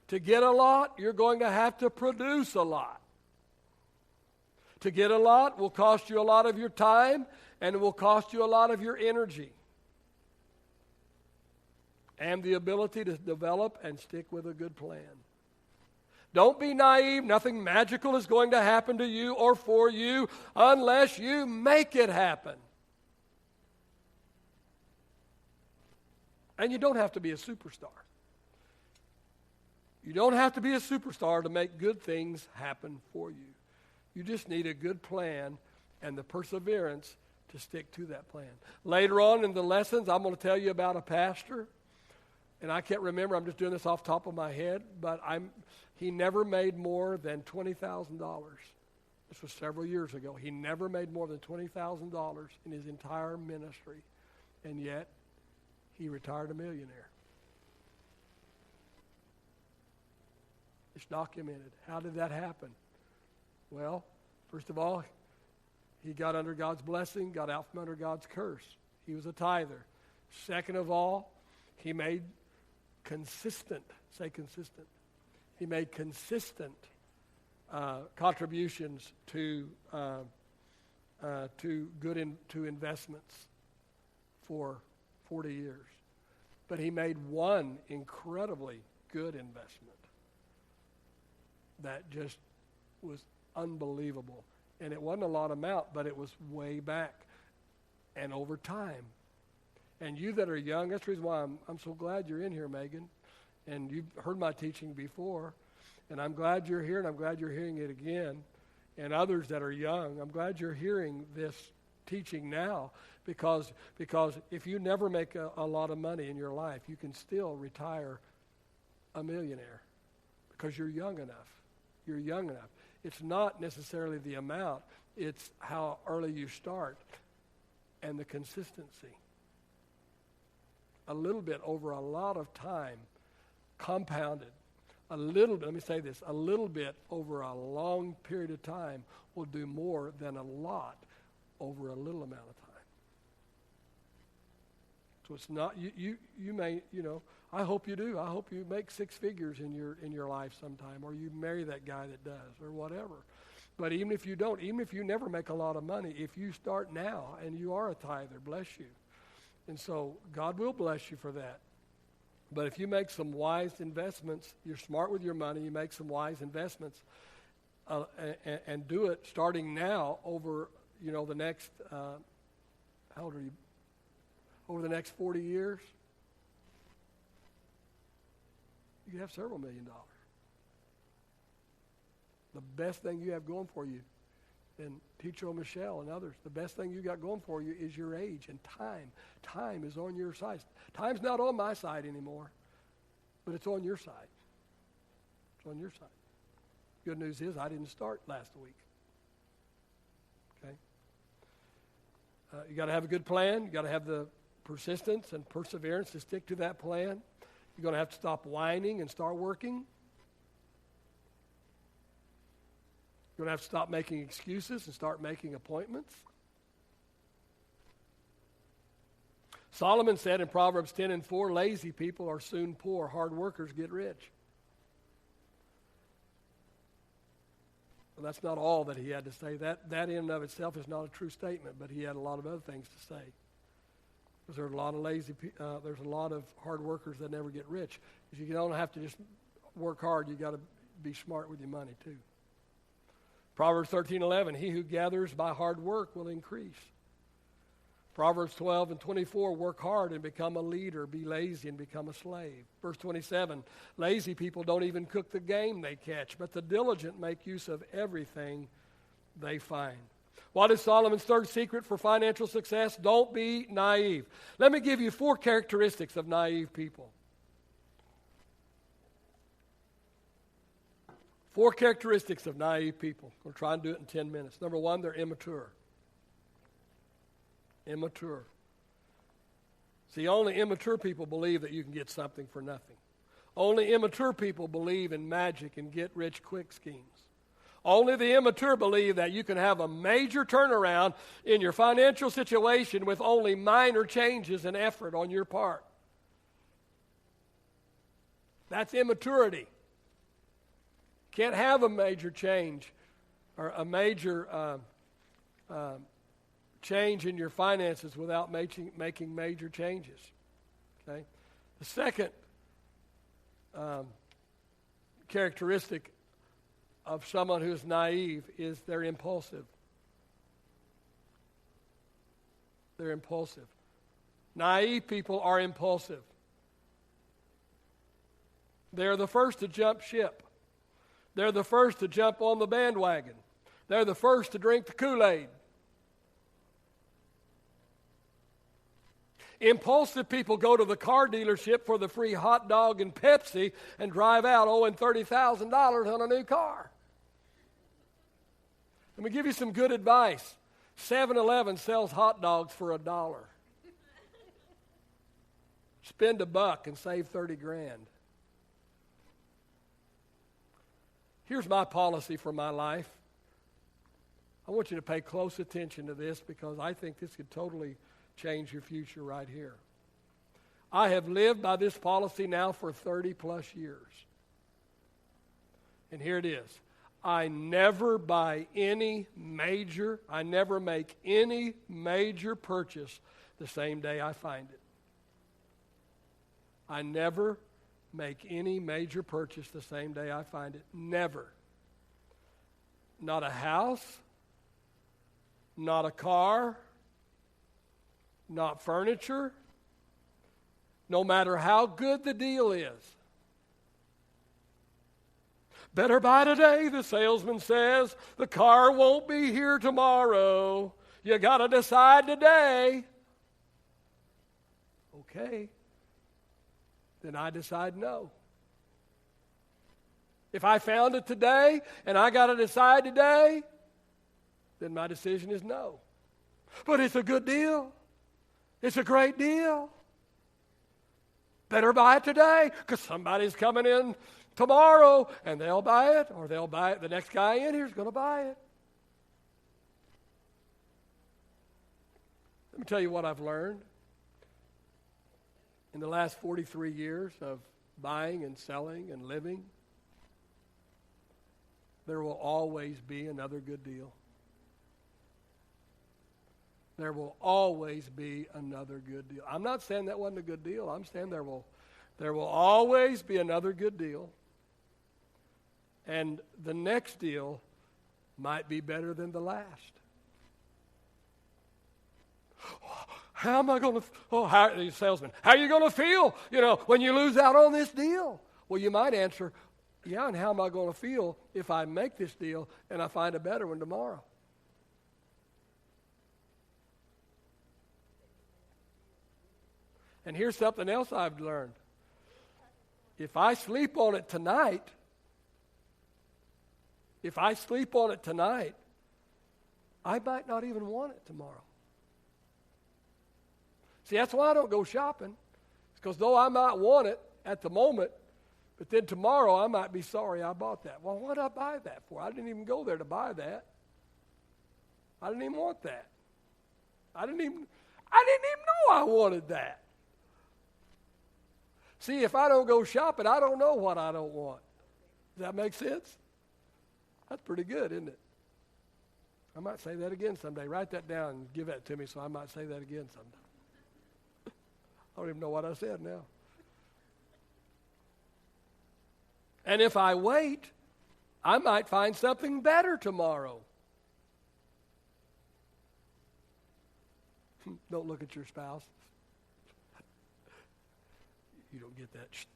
To get a lot, you're going to have to produce a lot. To get a lot will cost you a lot of your time, and it will cost you a lot of your energy and the ability to develop and stick with a good plan. Don't be naive. Nothing magical is going to happen to you or for you unless you make it happen. And you don't have to be a superstar. You don't have to be a superstar to make good things happen for you. You just need a good plan and the perseverance to stick to that plan. Later on in the lessons, I'm going to tell you about a pastor, and I can't remember, I'm just doing this off the top of my head, but he never made more than $20,000. This was several years ago. He never made more than $20,000 in his entire ministry, and yet he retired a millionaire. It's documented. How did that happen? Well, first of all, he got under God's blessing, got out from under God's curse. He was a tither. Second of all, he made consistent, say consistent. He made consistent contributions to investments for 40 years. But he made one incredibly good investment that just was unbelievable. And it wasn't a lot of amount, but it was way back and over time. And you that are young, that's the reason why I'm so glad you're in here, Megan. And you've heard my teaching before. And I'm glad you're here, and I'm glad you're hearing it again. And others that are young, I'm glad you're hearing this teaching now, because if you never make a lot of money in your life, you can still retire a millionaire because you're young enough. You're young enough. It's not necessarily the amount. It's how early you start and the consistency. A little bit over a lot of time, compounded. A little bit, let me say this, a little bit over a long period of time will do more than a lot over a little amount of time. So it's not, you may, I hope you do. I hope you make six figures in your life sometime, or you marry that guy that does, or whatever. But even if you don't, even if you never make a lot of money, if you start now and you are a tither, bless you. And so God will bless you for that. But if you make some wise investments, you're smart with your money, you make some wise investments, and do it starting now over, the next, how old are you? over the next 40 years, you could have several $1 million. The best thing you have going for you, and Teacher Michelle and others, the best thing you got going for you is your age and time. Time is on your side. Time's not on my side anymore, but it's on your side. It's on your side. Good news is I didn't start last week. Okay? You got to have a good plan. You got to have the persistence and perseverance to stick to that plan. You're going to have to stop whining and start working. You're going to have to stop making excuses and start making appointments. Solomon said in Proverbs 10:4, lazy people are soon poor, hard workers get rich. Well, that's not all that he had to say. That in and of itself is not a true statement, but he had a lot of other things to say. Because there's a lot of there's a lot of hard workers that never get rich. Because you don't have to just work hard, you got to be smart with your money too. Proverbs 13:11, he who gathers by hard work will increase. Proverbs 12:24, work hard and become a leader. Be lazy and become a slave. Verse 27, lazy people don't even cook the game they catch, but the diligent make use of everything they find. What is Solomon's third secret for financial success? Don't be naive. Let me give you 4 characteristics of naive people. 4 characteristics of naive people. We'll try and do it in 10 minutes. Number 1, they're immature. Immature. See, only immature people believe that you can get something for nothing. Only immature people believe in magic and get-rich-quick schemes. Only the immature believe that you can have a major turnaround in your financial situation with only minor changes and effort on your part. That's immaturity. Can't have a major change or a major change in your finances without making major changes. Okay? The second characteristic of someone who's naive is they're impulsive. They're impulsive. Naive people are impulsive. They're the first to jump ship. They're the first to jump on the bandwagon. They're the first to drink the Kool-Aid. Impulsive people go to the car dealership for the free hot dog and Pepsi and drive out owing $30,000 on a new car. Let me give you some good advice. 7-Eleven sells hot dogs for $1. Spend $1 and save 30 grand. Here's my policy for my life. I want you to pay close attention to this because I think this could totally change your future right here. I have lived by this policy now for 30 plus years. And here it is. I never make any major purchase the same day I find it. I never make any major purchase the same day I find it. Never. Not a house, not a car, not furniture, no matter how good the deal is. Better buy today, the salesman says. The car won't be here tomorrow. You got to decide today. Okay. Then I decide no. If I found it today and I got to decide today, then my decision is no. But it's a good deal. It's a great deal. Better buy it today because somebody's coming in tomorrow and they'll buy it, or they'll buy it. The next guy in here is going to buy it. Let me tell you what I've learned in the last 43 years of buying and selling and living. There will always be another good deal. There will always be another good deal. I'm not saying that wasn't a good deal. I'm saying there will always be another good deal. And the next deal might be better than the last. how am I going to, the salesman, how are you going to feel, when you lose out on this deal? Well, you might answer, yeah, and how am I going to feel if I make this deal and I find a better one tomorrow? And here's something else I've learned. If I sleep on it tonight, I might not even want it tomorrow. See, that's why I don't go shopping. It's because though I might want it at the moment, but then tomorrow I might be sorry I bought that. Well, what did I buy that for? I didn't even go there to buy that. I didn't even want that. I didn't even know I wanted that. See, if I don't go shopping, I don't know what I don't want. Does that make sense? That's pretty good, isn't it? I might say that again someday. Write that down and give that to me so I might say that again someday. I don't even know what I said now. And if I wait, I might find something better tomorrow. Don't look at your spouse. You don't get that. If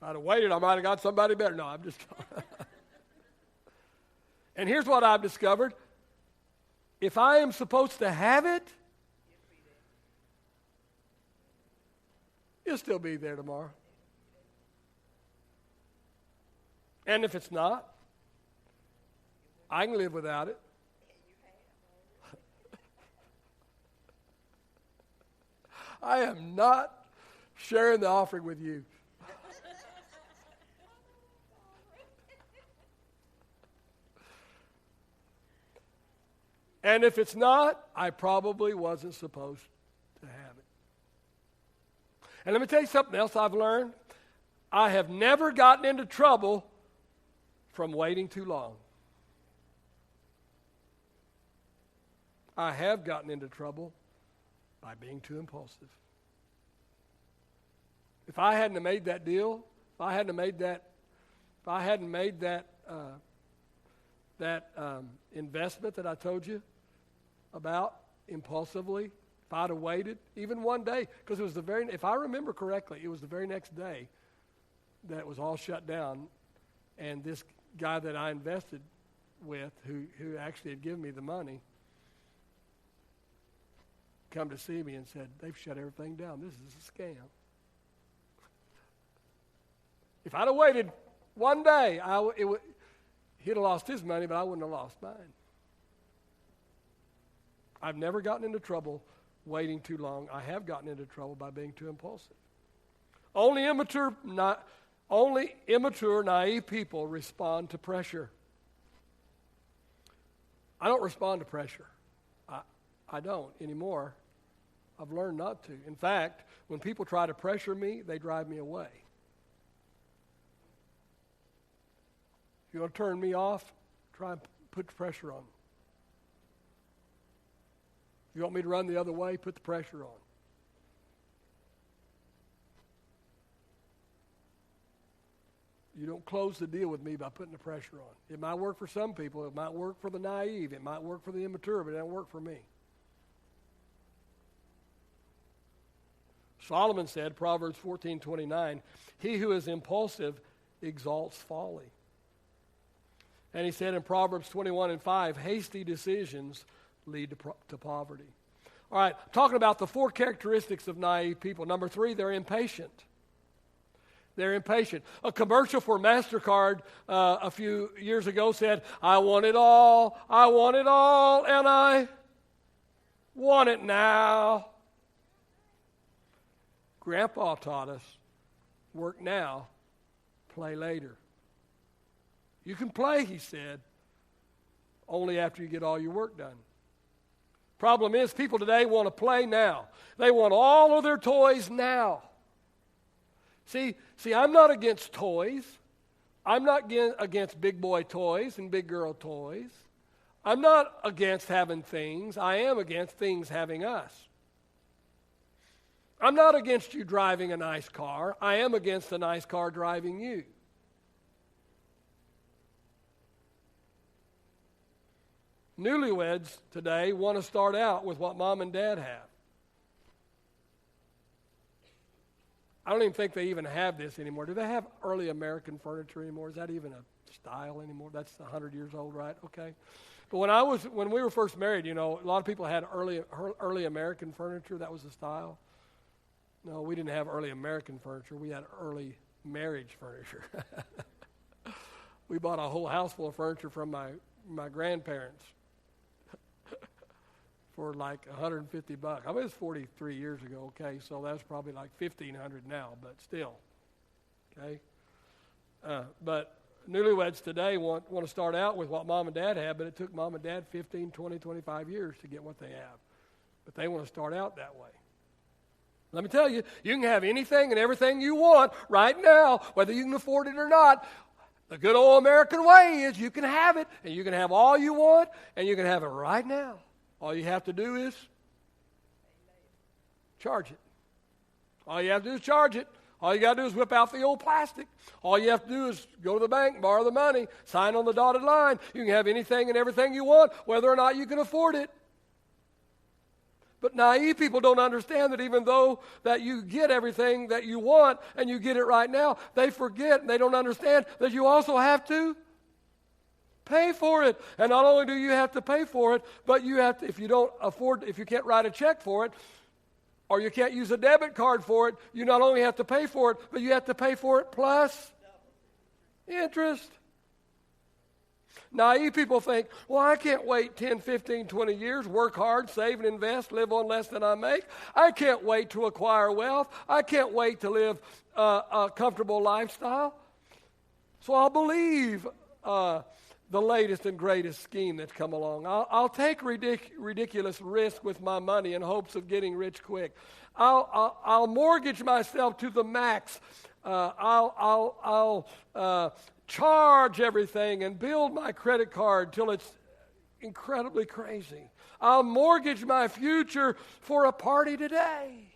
I'd have waited, I might have got somebody better. No, I'm just And here's what I've discovered. If I am supposed to have it, it'll still be there tomorrow. And if it's not, I can live without it. I am not sharing the offering with you. And if it's not, I probably wasn't supposed to have it. And let me tell you something else I've learned. I have never gotten into trouble from waiting too long. I have gotten into trouble by being too impulsive. If I hadn't have made that deal, if I hadn't made that investment that I told you about impulsively, if I'd have waited even one day, because it was if I remember correctly, it was the very next day that it was all shut down, and this guy that I invested with, who actually had given me the money, come to see me and said, they've shut everything down. This is a scam. If I'd have waited one day, he'd have lost his money, but I wouldn't have lost mine. I've never gotten into trouble waiting too long. I have gotten into trouble by being too impulsive. Only immature, naive people respond to pressure. I don't respond to pressure. I don't anymore. I've learned not to. In fact, when people try to pressure me, they drive me away. If you want to turn me off, try and put the pressure on. If you want me to run the other way, put the pressure on. You don't close the deal with me by putting the pressure on. It might work for some people. It might work for the naive. It might work for the immature, but it doesn't work for me. Solomon said, Proverbs 14:29, he who is impulsive exalts folly. And he said in Proverbs 21:5, hasty decisions lead to poverty. All right, talking about the 4 characteristics of naive people. Number 3, they're impatient. They're impatient. A commercial for MasterCard a few years ago said, I want it all, and I want it now. Grandpa taught us, work now, play later. You can play, he said, only after you get all your work done. Problem is, people today want to play now. They want all of their toys now. See, I'm not against toys. I'm not against big boy toys and big girl toys. I'm not against having things. I am against things having us. I'm not against you driving a nice car. I am against a nice car driving you. Newlyweds today want to start out with what mom and dad have. I don't even think they even have this anymore. Do they have early American furniture anymore? Is that even a style anymore? That's 100 years old, right? Okay. But when we were first married, a lot of people had early American furniture. That was the style. No, we didn't have early American furniture. We had early marriage furniture. We bought a whole house full of furniture from my grandparents for like $150. I mean, it was 43 years ago, okay? So that's probably like $1,500 now, but still, okay? But newlyweds today want to start out with what mom and dad had, but it took mom and dad 15, 20, 25 years to get what they have. But they want to start out that way. Let me tell you, you can have anything and everything you want right now, whether you can afford it or not. The good old American way is you can have it, and you can have all you want, and you can have it right now. All you have to do is charge it. All you have to do is charge it. All you got to do is whip out the old plastic. All you have to do is go to the bank, borrow the money, sign on the dotted line. You can have anything and everything you want, whether or not you can afford it. But naive people don't understand that even though that you get everything that you want and you get it right now, they forget and they don't understand that you also have to pay for it. And not only do you have to pay for it, but you have to, if you can't write a check for it, or you can't use a debit card for it, you not only have to pay for it, but you have to pay for it plus interest. Naive people think, well, I can't wait 10, 15, 20 years, work hard, save and invest, live on less than I make. I can't wait to acquire wealth. I can't wait to live a comfortable lifestyle. So I'll believe the latest and greatest scheme that's come along. I'll take ridiculous risk with my money in hopes of getting rich quick. I'll mortgage myself to the max. I'll charge everything and build my credit card till it's incredibly crazy. I'll mortgage my future for a party today.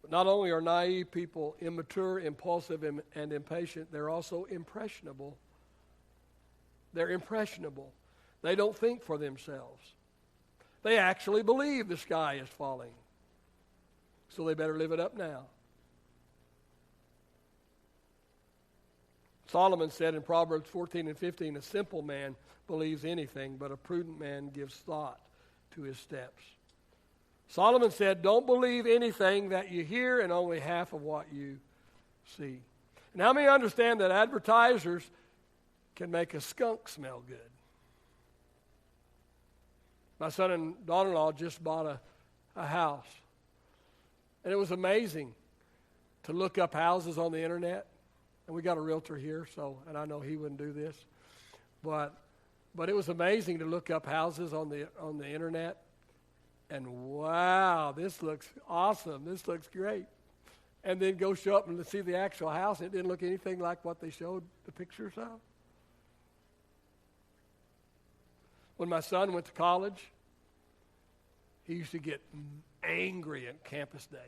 But not only are naive people immature, impulsive, and impatient, they're also impressionable. They're impressionable. They don't think for themselves. They actually believe the sky is falling. So they better live it up now. Solomon said in Proverbs 14 and 15, a simple man believes anything, but a prudent man gives thought to his steps. Solomon said, don't believe anything that you hear and only half of what you see. And how many understand that advertisers can make a skunk smell good? My son and daughter-in-law just bought a house. And it was amazing to look up houses on the internet. And we got a realtor here, and I know he wouldn't do this. But it was amazing to look up houses on the internet. And wow, this looks awesome. This looks great. And then go show up and see the actual house. It didn't look anything like what they showed the pictures of. When my son went to college, he used to get angry at campus days.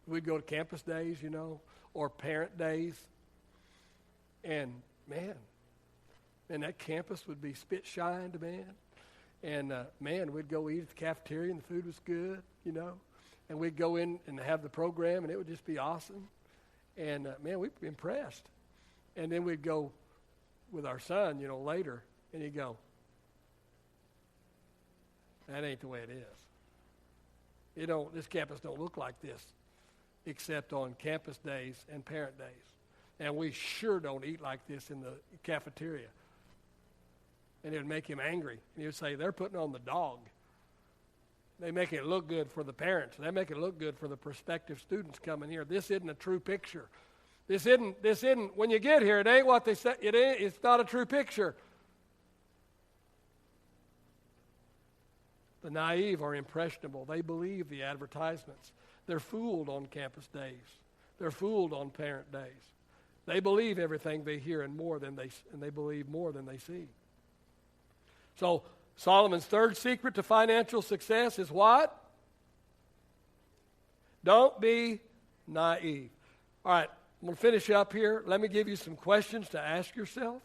We'd go to campus days, or parent days. And, man, that campus would be spit shined, man. And, we'd go eat at the cafeteria, and the food was good, And we'd go in and have the program, and it would just be awesome. And, we'd be impressed. And then we'd go with our son, later, and he'd go, that ain't the way it is. This campus don't look like this, except on campus days and parent days. And we sure don't eat like this in the cafeteria. And it would make him angry. And he would say, they're putting on the dog. They make it look good for the parents. They make it look good for the prospective students coming here. This isn't a true picture. This isn't, when you get here, it ain't what they say, it's not a true picture. The naive are impressionable. They believe the advertisements. They're fooled on campus days. They're fooled on parent days. They believe everything they hear and they believe more than they see. So Solomon's third secret to financial success is what? Don't be naive. All right, I'm going to finish up here. Let me give you some questions to ask yourself.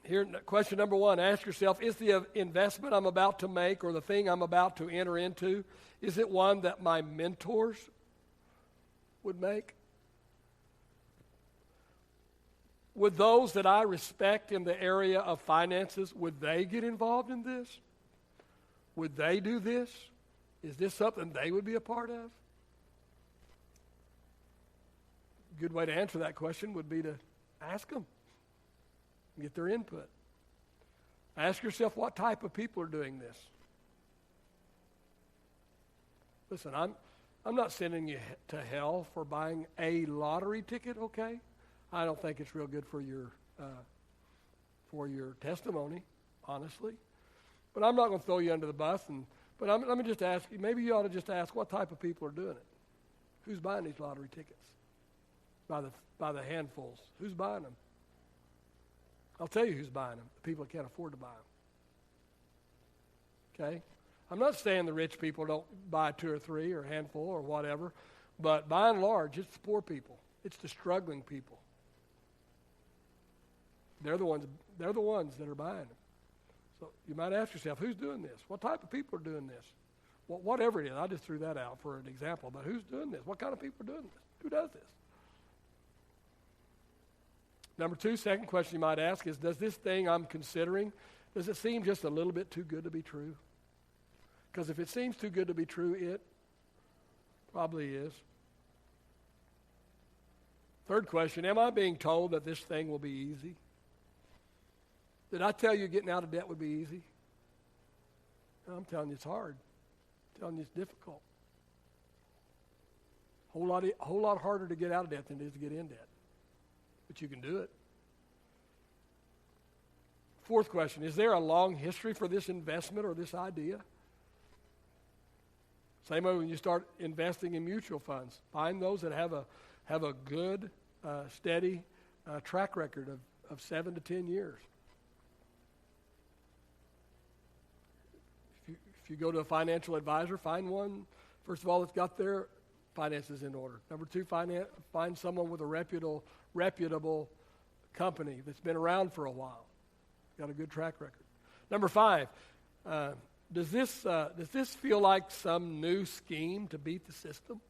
Here, question number one, ask yourself, is the investment I'm about to make or the thing I'm about to enter into, is it one that my mentors would make? Would those that I respect in the area of finances, would they get involved in this? Would they do this? Is this something they would be a part of? A good way to answer that question would be to ask them. Get their input. Ask yourself what type of people are doing this. Listen, I'm not sending you to hell for buying a lottery ticket, okay? I don't think it's real good for your testimony, honestly. But I'm not going to throw you under the bus. But let me just ask you, maybe you ought to just ask what type of people are doing it. Who's buying these lottery tickets? By the handfuls. Who's buying them? I'll tell you who's buying them, the people that can't afford to buy them. Okay? I'm not saying the rich people don't buy 2 or 3 or a handful or whatever, but by and large, it's the poor people. It's the struggling people. They're the ones that are buying them. So you might ask yourself, who's doing this? What type of people are doing this? Well, whatever it is, I just threw that out for an example, but who's doing this? What kind of people are doing this? Who does this? Number 2, second question you might ask is, does this thing I'm considering, does it seem just a little bit too good to be true? Because if it seems too good to be true, it probably is. Third question, am I being told that this thing will be easy? Did I tell you getting out of debt would be easy? No, I'm telling you it's hard. I'm telling you it's difficult. A whole lot harder to get out of debt than it is to get in debt. But you can do it. Fourth question, is there a long history for this investment or this idea? Same way when you start investing in mutual funds. Find those that have a good, steady track record of 7 to 10 years. If you go to a financial advisor, find one, first of all, that's got their finances in order. Number 2, find someone with a reputable company that's been around for a while, got a good track record. Number 5, does this feel like some new scheme to beat the system?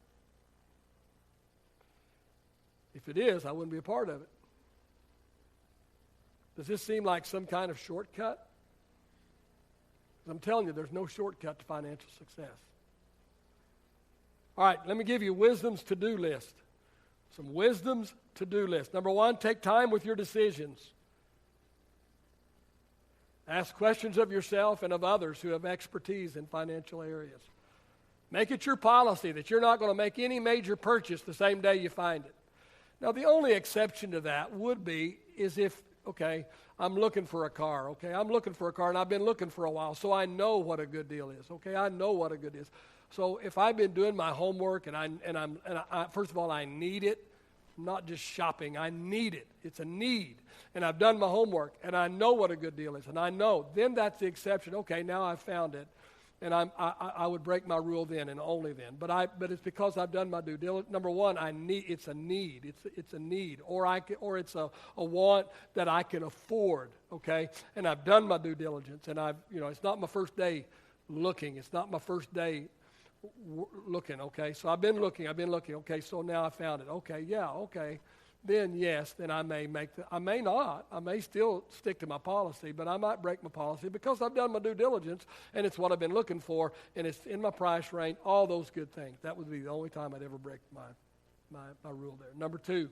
If it is, I wouldn't be a part of it. Does this seem like some kind of shortcut? I'm telling you, there's no shortcut to financial success. All right, let me give you wisdom's to-do list. Some wisdom's to-do list. Number 1, take time with your decisions. Ask questions of yourself and of others who have expertise in financial areas. Make it your policy that you're not going to make any major purchase the same day you find it. Now, the only exception to that would be is if, okay, I'm looking for a car, okay? I'm looking for a car, and I've been looking for a while, so I know what a good deal is, okay? I know what a good deal is. So if I've been doing my homework and I first of all, I need it, not just shopping. I need it. It's a need. And I've done my homework, and I know what a good deal is, and I know. Then that's the exception. Okay, now I've found it, and I would break my rule then and only then. But it's because I've done my due diligence. Number 1, it's a need. It's a need, or it's a want that I can afford. Okay, and I've done my due diligence, and it's not my first day looking. It's not my first day looking, okay? So I've been looking, okay, so now I found it. Okay, yeah, okay. Then yes, then I may I may not. I may still stick to my policy, but I might break my policy because I've done my due diligence and it's what I've been looking for and it's in my price range, all those good things. That would be the only time I'd ever break my rule there. Number 2,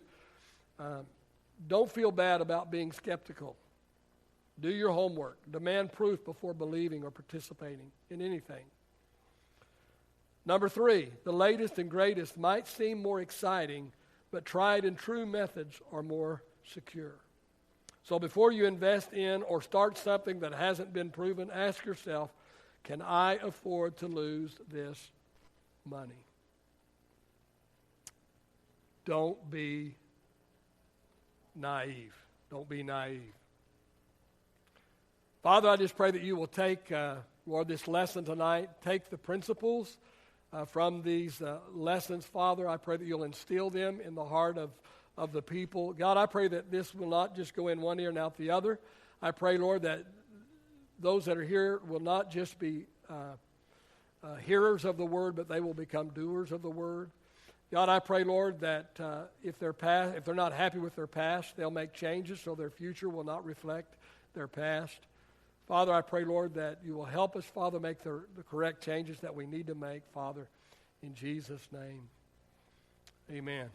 don't feel bad about being skeptical. Do your homework. Demand proof before believing or participating in anything. Number 3, the latest and greatest might seem more exciting, but tried and true methods are more secure. So before you invest in or start something that hasn't been proven, ask yourself, can I afford to lose this money? Don't be naive. Don't be naive. Father, I just pray that you will take, Lord, this lesson tonight, take the principles from these lessons, Father. I pray that you'll instill them in the heart of the people. God, I pray that this will not just go in one ear and out the other. I pray, Lord, that those that are here will not just be hearers of the word, but they will become doers of the word. God, I pray, Lord, that if they're not happy with their past, they'll make changes so their future will not reflect their past. Father, I pray, Lord, that you will help us, Father, make the correct changes that we need to make, Father, in Jesus' name. Amen.